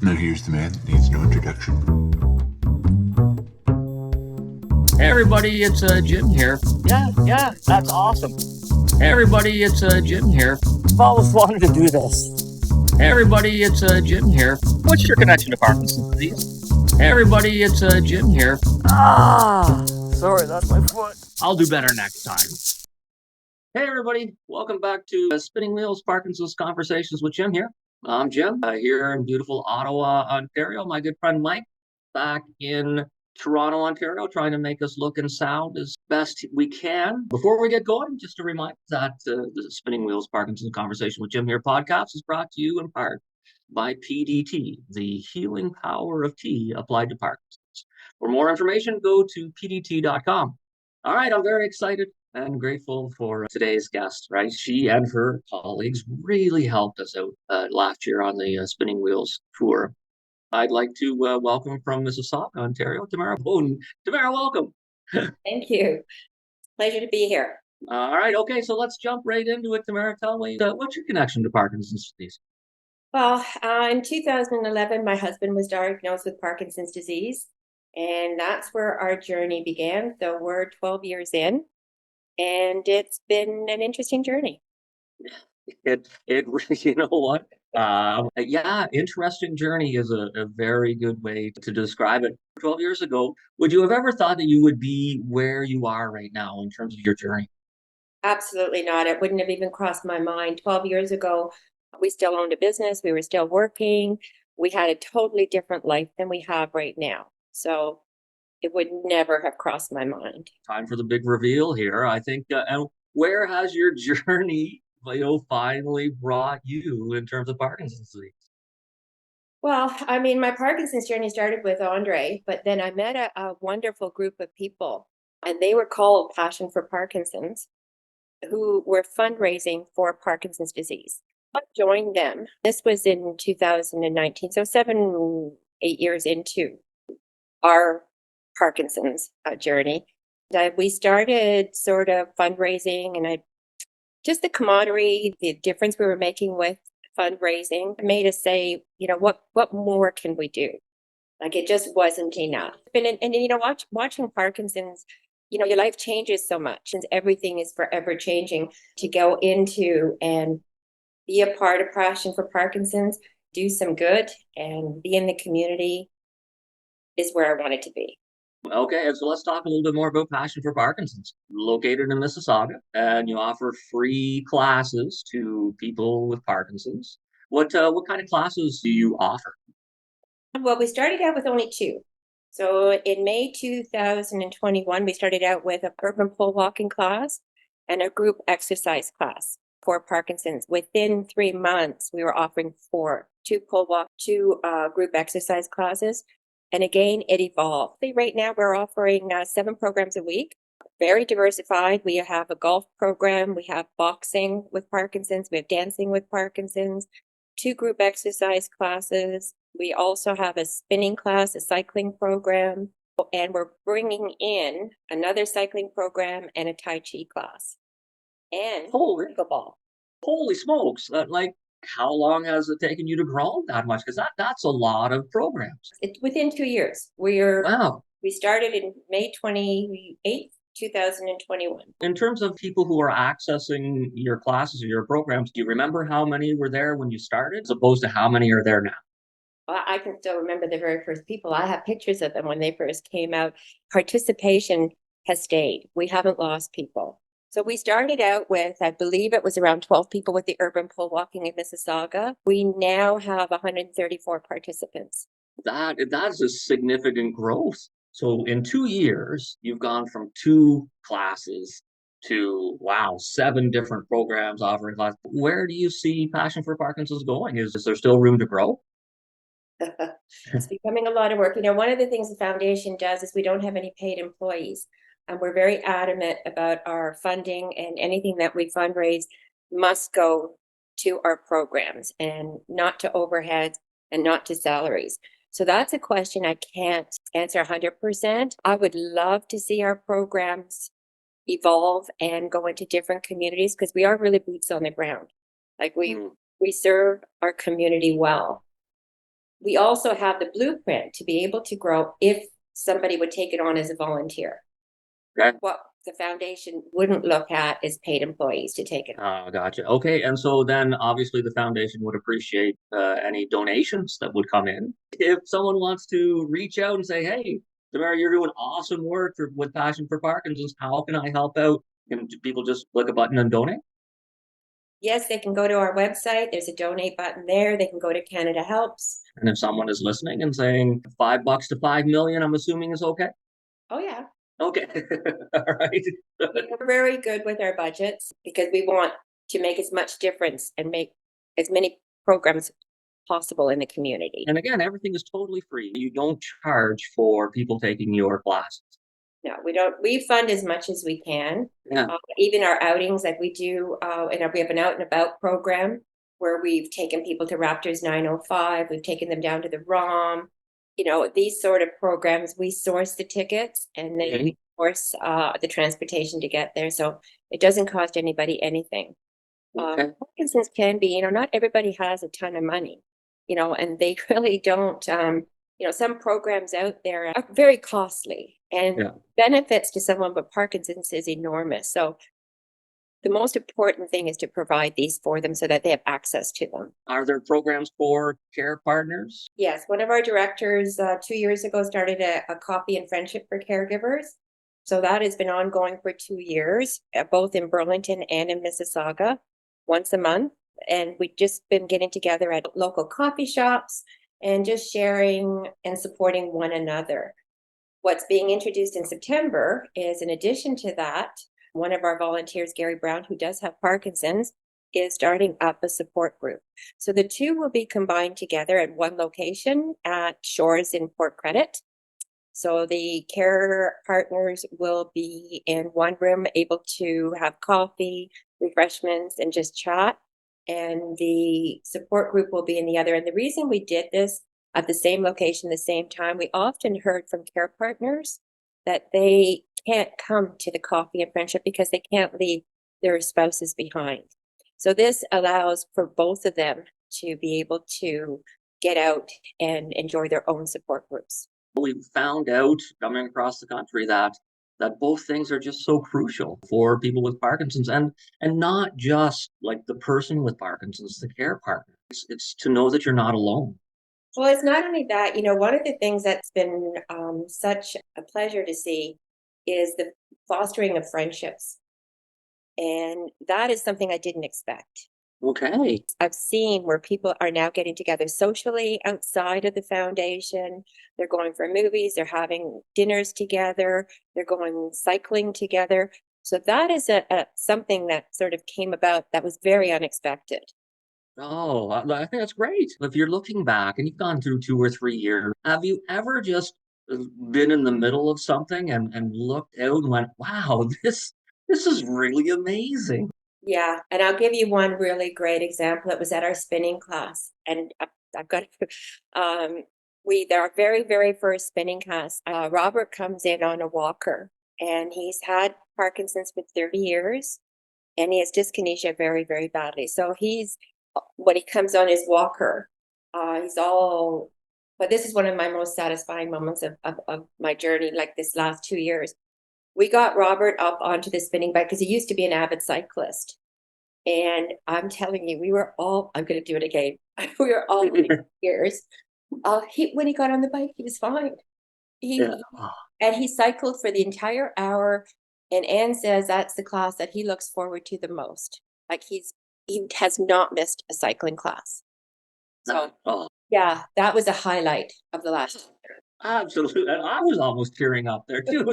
Now here's the man that needs no introduction. Hey everybody, it's Jim here. Yeah, that's awesome. Hey everybody, it's Jim here. I've always wanted to do this. Hey everybody, it's Jim here. What's your connection to Parkinson's disease? Hey everybody, it's Jim here. Sorry, that's my foot. I'll do better next time. Hey everybody, welcome back to Spinning Wheels Parkinson's Conversations with Jim here. I'm Jim, here in beautiful Ottawa, Ontario. My good friend Mike, back in Toronto, Ontario, trying to make us look and sound as best we can. Before we get going, just a reminder that the Spinning Wheels Parkinson's Conversation with Jim here podcast is brought to you in part by PDT, the healing power of tea applied to Parkinson's. For more information, go to pdt.com. All right, I'm very excited and grateful for today's guest, right? She and her colleagues really helped us out last year on the Spinning Wheels tour. I'd like to welcome from Mississauga, Ontario, Tamara Boaden. Tamara, welcome. Thank you. Pleasure to be here. All right, okay, so let's jump right into it. Tamara, tell me, what's your connection to Parkinson's disease? Well, in 2011, my husband was diagnosed with Parkinson's disease, and that's where our journey began. So we're 12 years in, and it's been an interesting journey. It you know what? Yeah, interesting journey is a very good way to describe it. 12 years ago, would you have ever thought that you would be where you are right now in terms of your journey? Absolutely not. It wouldn't have even crossed my mind. 12 years ago, we still owned a business. We were still working. We had a totally different life than we have right now. So it would never have crossed my mind. Time for the big reveal here. I think, and where has your journey, finally brought you in terms of Parkinson's disease? Well, I mean, my Parkinson's journey started with Andre, but then I met a wonderful group of people, and they were called Passion for Parkinsons, who were fundraising for Parkinson's disease. I joined them. This was in 2019, so 8 years into our Parkinson's journey. We started sort of fundraising, and just the camaraderie, the difference we were making with fundraising made us say, what more can we do? Like, it just wasn't enough. And watching Parkinson's, your life changes so much, and everything is forever changing. To go into and be a part of Passion for Parkinson's, do some good, and be in the community is where I wanted to be. Okay, so let's talk a little bit more about Passion for Parkinson's. Located in Mississauga, and you offer free classes to people with Parkinson's. What kind of classes do you offer? Well, we started out with only 2. So in May 2021, we started out with a urban pole walking class and a group exercise class for Parkinson's. Within 3 months, we were offering 2 pole walk, 2 group exercise classes. And again, it evolved. Right now, we're offering 7 programs a week, very diversified. We have a golf program. We have boxing with Parkinson's. We have dancing with Parkinson's, 2 group exercise classes. We also have a spinning class, a cycling program, and we're bringing in another cycling program and a Tai Chi class. And pickleball. Holy smokes! How long has it taken you to grow that much? Because that's a lot of programs. It's within 2 years. Wow. We started in May 28th, 2021. In terms of people who are accessing your classes or your programs, do you remember how many were there when you started as opposed to how many are there now? I can still remember the very first people. I have pictures of them when they first came out. Participation has stayed. We haven't lost people. So we started out with, I believe it was around 12 people with the urban pole walking in Mississauga. We now have 134 participants. That's a significant growth. So in 2 years, you've gone from 2 classes to, 7 different programs offering classes. Where do you see Passion for Parkinson's going? Is there still room to grow? It's becoming a lot of work. One of the things the foundation does is we don't have any paid employees. And we're very adamant about our funding, and anything that we fundraise must go to our programs and not to overheads and not to salaries. So that's a question I can't answer 100%. I would love to see our programs evolve and go into different communities, because we are really boots on the ground. Like we serve our community well. we also have the blueprint to be able to grow if somebody would take it on as a volunteer. Okay. What the foundation wouldn't look at is paid employees to take it on. Gotcha. Okay, and so then obviously the foundation would appreciate any donations that would come in. If someone wants to reach out and say, "Hey, Tamara, you're doing awesome work with Passion for Parkinson's. How can I help out?" Can people just click a button and donate? Yes, they can go to our website. There's a donate button there. They can go to Canada Helps. And if someone is listening and saying $5 to 5 million, I'm assuming is okay. Oh, yeah. Okay, all right. We're very good with our budgets because we want to make as much difference and make as many programs possible in the community. And again, everything is totally free. You don't charge for people taking your classes. No, we don't. We fund as much as we can. Yeah. Even our outings, like we do, and we have an out and about program where we've taken people to Raptors 905. We've taken them down to the ROM. You know, these sort of programs, we source the tickets and then Okay. source the transportation to get there. So it doesn't cost anybody anything. Okay. Parkinson's can be, not everybody has a ton of money, and they really don't. Some programs out there are very costly, and Yeah. benefits to someone with Parkinson's is enormous. So the most important thing is to provide these for them so that they have access to them. Are there programs for care partners? Yes, one of our directors 2 years ago started a coffee and friendship for caregivers. So that has been ongoing for 2 years, both in Burlington and in Mississauga, once a month. And we've just been getting together at local coffee shops and just sharing and supporting one another. What's being introduced in September is, in addition to that, one of our volunteers, Gary Brown, who does have Parkinson's, is starting up a support group. So the two will be combined together at one location at Shores in Port Credit. So the care partners will be in one room, able to have coffee, refreshments, and just chat. And the support group will be in the other. And the reason we did this at the same location, the same time, we often heard from care partners that they can't come to the coffee and friendship because they can't leave their spouses behind. So this allows for both of them to be able to get out and enjoy their own support groups. We found out coming across the country that both things are just so crucial for people with Parkinson's, and not just like the person with Parkinson's, the care partner. It's to know that you're not alone. Well, it's not only that, one of the things that's been such a pleasure to see is the fostering of friendships. And that is something I didn't expect. Okay. I've seen where people are now getting together socially outside of the foundation. They're going for movies, they're having dinners together, they're going cycling together. So that is something that sort of came about that was very unexpected. Oh, I think that's great. If you're looking back and you've gone through 2 or 3 years, have you ever just been in the middle of something and looked out and went, "Wow, this is really amazing"? Yeah, and I'll give you one really great example. It was at our spinning class, and I've got our very, very first spinning class. Robert comes in on a walker, and he's had Parkinson's for 30 years, and he has dyskinesia very, very badly. So when he comes on his walker, but this is one of my most satisfying moments of my journey, like this last 2 years. We got Robert up onto the spinning bike because he used to be an avid cyclist. And I'm telling you, I'm going to do it again. We were all in tears. When he got on the bike, he was fine. And he cycled for the entire hour. And Anne says that's the class that he looks forward to the most. Like he has not missed a cycling class. So yeah, that was a highlight of the last year. Absolutely. And I was almost tearing up there too.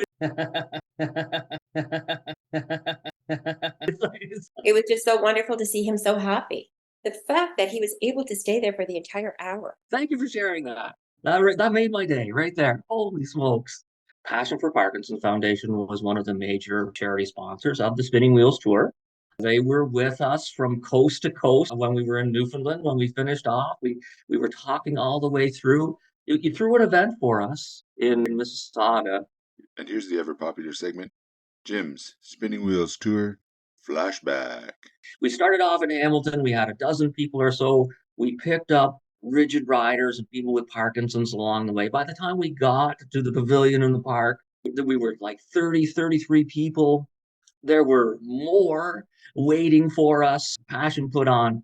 It was just so wonderful to see him so happy. The fact that he was able to stay there for the entire hour. Thank you for sharing that. That made my day right there. Holy smokes. Passion for Parkinson Foundation was one of the major charity sponsors of the Spinning Wheels Tour. They were with us from coast to coast when we were in Newfoundland. When we finished off, we were talking all the way through. You threw an event for us in Mississauga. And here's the ever popular segment, Jim's Spinning Wheels Tour Flashback. We started off in Hamilton. We had a dozen people or so. We picked up rigid riders and people with Parkinsons along the way. By the time we got to the pavilion in the park, we were like 30, 33 people. There were more waiting for us. Passion put on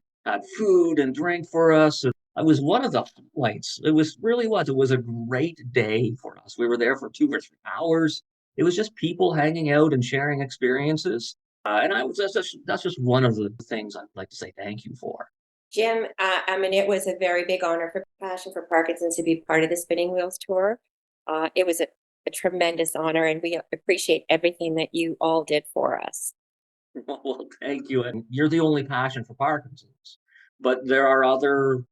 food and drink for us. It was one of the highlights. It was a great day for us. We were there for 2 or 3 hours. It was just people hanging out and sharing experiences. That's just one of the things I'd like to say thank you for. Jim, I mean, it was a very big honor for Passion for Parkinson's to be part of the Spinning Wheels tour. It was a tremendous honor, and we appreciate everything that you all did for us. Well, thank you. And you're the only Passion for Parkinson's, but there are other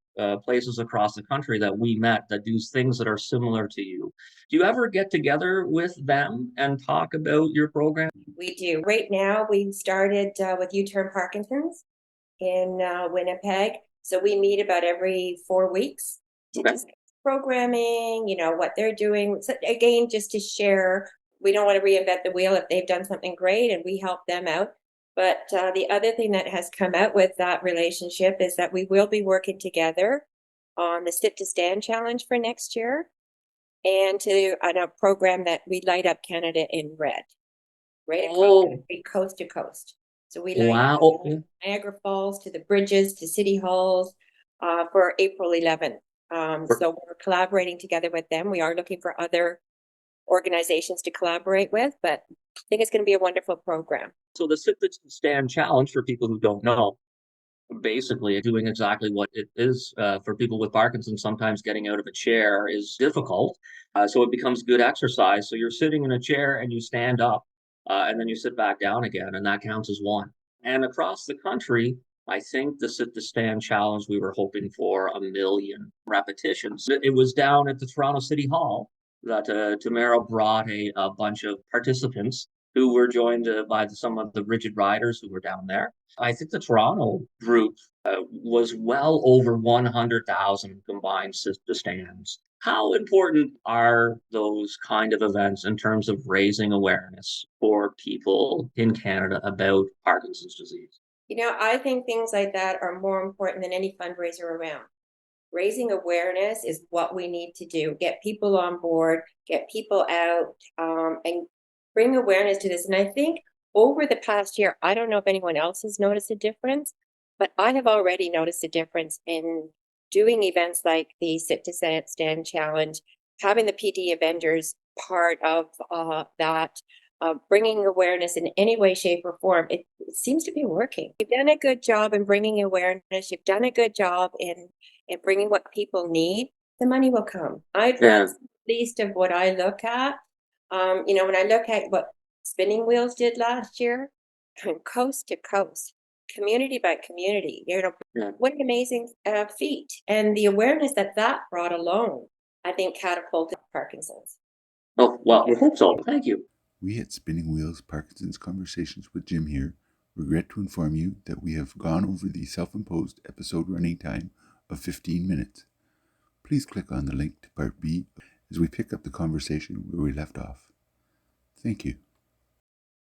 places across the country that we met that do things that are similar to you. Do you ever get together with them and talk about your program? We do. Right now, we started with U-Turn Parkinson's in Winnipeg. So we meet about every 4 weeks to discuss programming, what they're doing. So again, just to share, we don't want to reinvent the wheel if they've done something great and we help them out. But the other thing that has come out with that relationship is that we will be working together on the Sit to Stand challenge for next year and on a program that we light up Canada in red, right across coast to coast. So we light up Niagara Falls to the bridges to city halls for April 11th. So we're collaborating together with them. We are looking for other organizations to collaborate with, but I think it's going to be a wonderful program. So the Sit to Stand challenge, for people who don't know, basically doing exactly what it is for people with Parkinson's. Sometimes getting out of a chair is difficult, so it becomes good exercise. So you're sitting in a chair and you stand up, and then you sit back down again, and that counts as one. And across the country, I think the Sit to Stand challenge, we were hoping for 1 million repetitions. It was down at the Toronto City Hall that Tamara brought a bunch of participants who were joined by some of the rigid riders who were down there. I think the Toronto group was well over 100,000 combined Sit to Stands. How important are those kind of events in terms of raising awareness for people in Canada about Parkinson's disease? I think things like that are more important than any fundraiser around. Raising awareness is what we need to do. Get people on board, get people out, and bring awareness to this. And I think over the past year, I don't know if anyone else has noticed a difference, but I have already noticed a difference in doing events like the Sit to Stand challenge, having the PD vendors part of that, bringing awareness in any way, shape, or form. It seems to be working. You've done a good job in bringing awareness. You've done a good job in bringing what people need. The money will come. That's the least of what I look at. When I look at what Spinning Wheels did last year, from coast to coast, community by community, what an amazing feat. And the awareness that brought alone, I think, catapulted Parkinson's. Oh, well, we hope so. Thank you. We at Spinning Wheels Parkinson's Conversations with Jim here regret to inform you that we have gone over the self-imposed episode running time of 15 minutes. Please click on the link to Part B as we pick up the conversation where we left off. Thank you.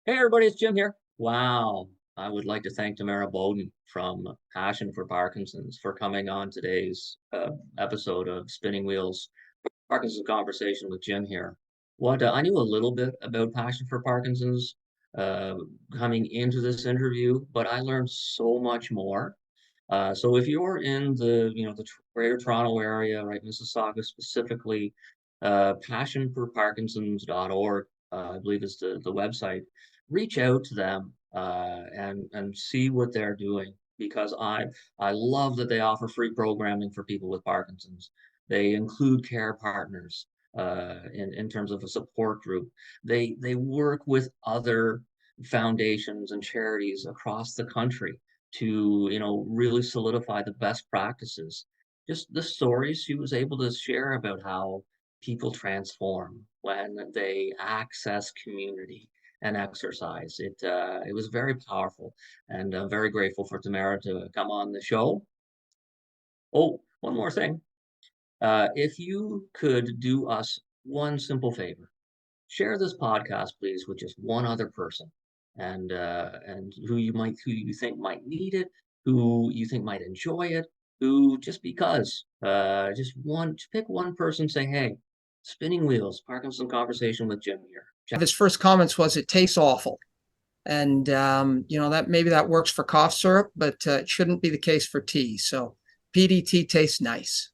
Hey, everybody, it's Jim here. Wow. I would like to thank Tamara Boaden from Passion for Parkinson's for coming on today's episode of Spinning Wheels Parkinson's Conversation with Jim here. I knew a little bit about Passion for Parkinson's coming into this interview, but I learned so much more. So if you're in the Greater Toronto area, right, Mississauga specifically, passionforparkinsons.org, I believe is the website. Reach out to them and see what they're doing, because I love that they offer free programming for people with Parkinson's. They include care partners in terms of a support group. They work with other foundations and charities across the country to really solidify the best practices. Just the stories she was able to share about how people transform when they access community and exercise. It was very powerful, and I'm very grateful for Tamara to come on the show. Oh, one more thing. If you could do us one simple favor, share this podcast, please, with just one other person, and who you think might need it, who you think might enjoy it. who just because, just pick one person saying, hey, Spinning Wheels, Parkinson Conversation with Jim here. His first comments was, it tastes awful. And, that maybe that works for cough syrup, but it shouldn't be the case for tea. So PDT tastes nice.